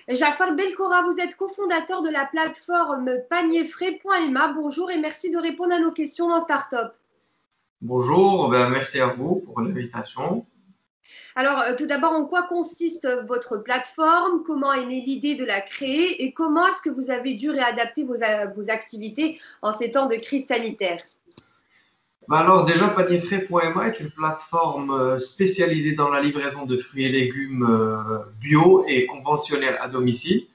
Jafar Belkora, vous êtes cofondateur de la plateforme panierfrais.ma. Bonjour et merci de répondre à nos questions dans Startup. Bonjour, merci à vous pour l'invitation. Alors, tout d'abord, en quoi consiste votre plateforme? Comment est née l'idée de la créer? Et comment est-ce que vous avez dû réadapter vos activités en ces temps de crise sanitaire? Alors déjà, panierfrais.ma est une plateforme spécialisée dans la livraison de fruits et légumes bio et conventionnels à domicile.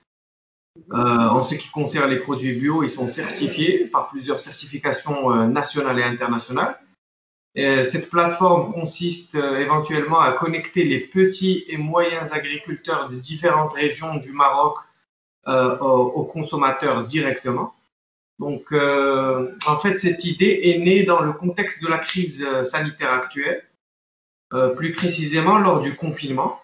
En ce qui concerne les produits bio, ils sont certifiés par plusieurs certifications nationales et internationales. Cette plateforme consiste éventuellement à connecter les petits et moyens agriculteurs de différentes régions du Maroc aux consommateurs directement. Donc, en fait, cette idée est née dans le contexte de la crise sanitaire actuelle, plus précisément lors du confinement.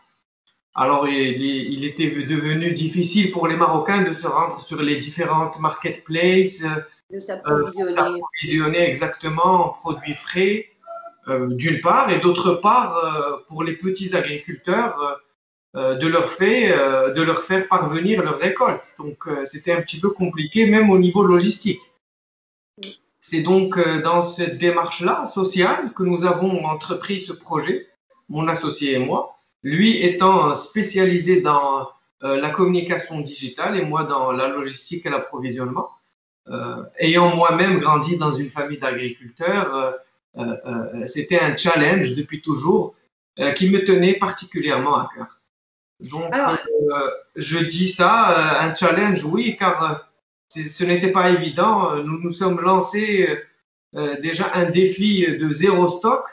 Alors, il était devenu difficile pour les Marocains de se rendre sur les différentes marketplaces, De s'approvisionner. s'approvisionner exactement en produits frais, d'une part, et d'autre part, pour les petits agriculteurs, de leur faire parvenir leur récolte. Donc, c'était un petit peu compliqué, même au niveau logistique. C'est donc dans cette démarche-là sociale que nous avons entrepris ce projet, mon associé et moi, lui étant spécialisé dans la communication digitale et moi dans la logistique et l'approvisionnement. Ayant moi-même grandi dans une famille d'agriculteurs, c'était un challenge depuis toujours qui me tenait particulièrement à cœur. Donc, Alors, je dis ça, un challenge, oui, car ce n'était pas évident. Nous nous sommes lancés déjà un défi de zéro stock,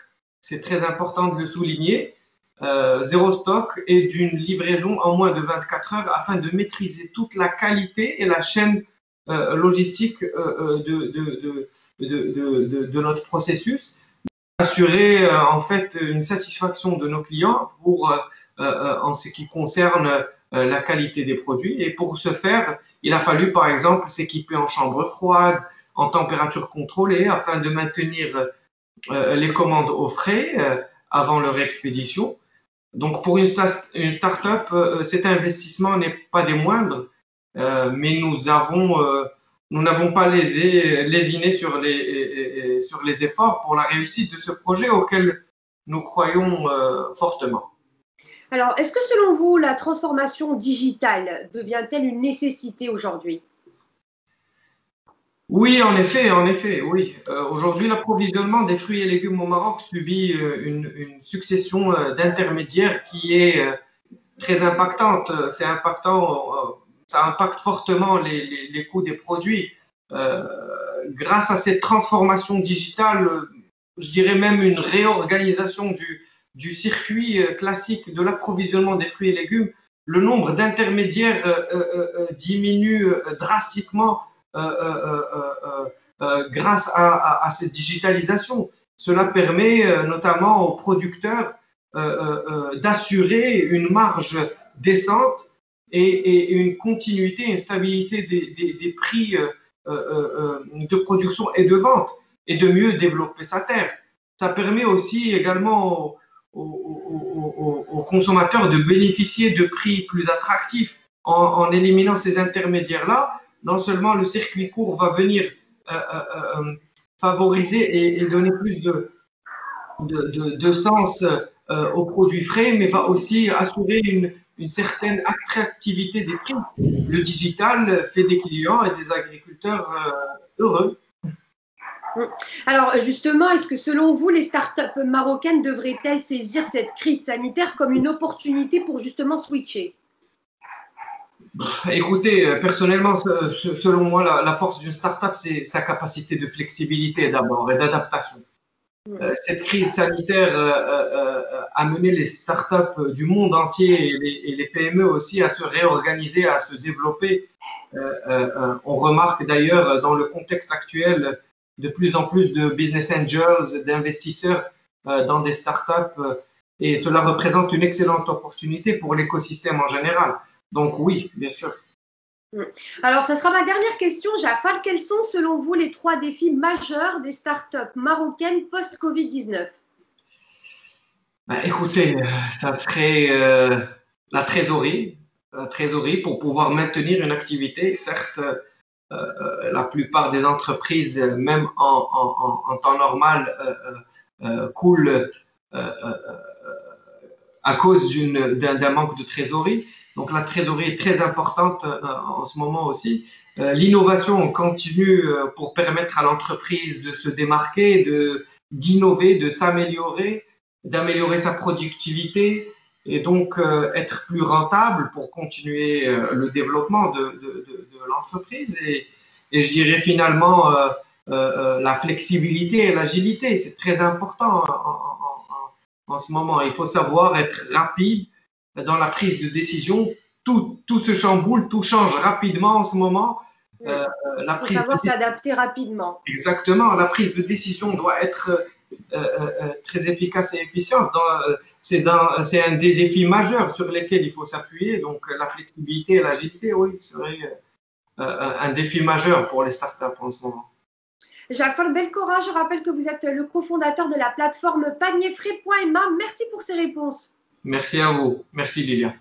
c'est très important de le souligner, zéro stock et d'une livraison en moins de 24 heures afin de maîtriser toute la qualité et la chaîne logistique de notre processus, assurer en fait une satisfaction de nos clients en ce qui concerne la qualité des produits. Et pour ce faire, il a fallu par exemple s'équiper en chambre froide, en température contrôlée, afin de maintenir les commandes au frais avant leur expédition. Donc pour une start-up, cet investissement n'est pas des moindres, mais nous n'avons pas lésiné sur les efforts pour la réussite de ce projet auquel nous croyons fortement. alors, est-ce que selon vous, la transformation digitale devient-elle une nécessité aujourd'hui? Oui, en effet, oui. Aujourd'hui, l'approvisionnement des fruits et légumes au Maroc subit une succession d'intermédiaires qui est très impactante. C'est impactant, ça impacte fortement les coûts des produits. Euh, Grâce à cette transformation digitale, je dirais même une réorganisation du circuit classique de l'approvisionnement des fruits et légumes, le nombre d'intermédiaires diminue drastiquement grâce à cette digitalisation. Cela permet notamment aux producteurs d'assurer une marge décente et une continuité, une stabilité des prix de production et de vente et de mieux développer sa terre. Ça permet aussi également aux consommateurs de bénéficier de prix plus attractifs en éliminant ces intermédiaires-là. Non seulement le circuit court va venir favoriser et donner plus de sens aux produits frais, mais va aussi assurer une certaine attractivité des prix. Le digital fait des clients et des agriculteurs heureux. Alors justement, est-ce que selon vous, les startups marocaines devraient-elles saisir cette crise sanitaire comme une opportunité pour justement switcher? Écoutez, personnellement, selon moi, la force d'une startup, c'est sa capacité de flexibilité d'abord et d'adaptation. Cette crise sanitaire a mené les startups du monde entier et les PME aussi à se réorganiser, à se développer. On remarque d'ailleurs dans le contexte actuel de plus en plus de business angels, d'investisseurs dans des startups et cela représente une excellente opportunité pour l'écosystème en général. Donc oui, bien sûr. Alors, ça sera ma dernière question, Jafar. Quels sont, selon vous, les 3 défis majeurs des startups marocaines post-Covid-19? Écoutez, ça serait la trésorerie. trésorerie pour pouvoir maintenir une activité. Certes, la plupart des entreprises, même en temps normal, coulent à cause d'un manque de trésorerie. Donc la trésorerie est très importante en ce moment aussi. L'innovation continue pour permettre à l'entreprise de se démarquer, d'innover, de s'améliorer, d'améliorer sa productivité et donc être plus rentable pour continuer le développement de l'entreprise. Et je dirais finalement la flexibilité et l'agilité, c'est très important en ce moment. Il faut savoir être rapide dans la prise de décision. Tout se chamboule, tout change rapidement en ce moment. Il faut savoir s'adapter rapidement. Exactement. La prise de décision doit être très efficace et efficiente. C'est un des défis majeurs sur lesquels il faut s'appuyer. Donc, la flexibilité et l'agilité, oui, serait un défi majeur pour les startups en ce moment. Jafar Belkora, je rappelle que vous êtes le cofondateur de la plateforme panierfrais.ma. Merci pour ces réponses. Merci à vous. Merci Lilia.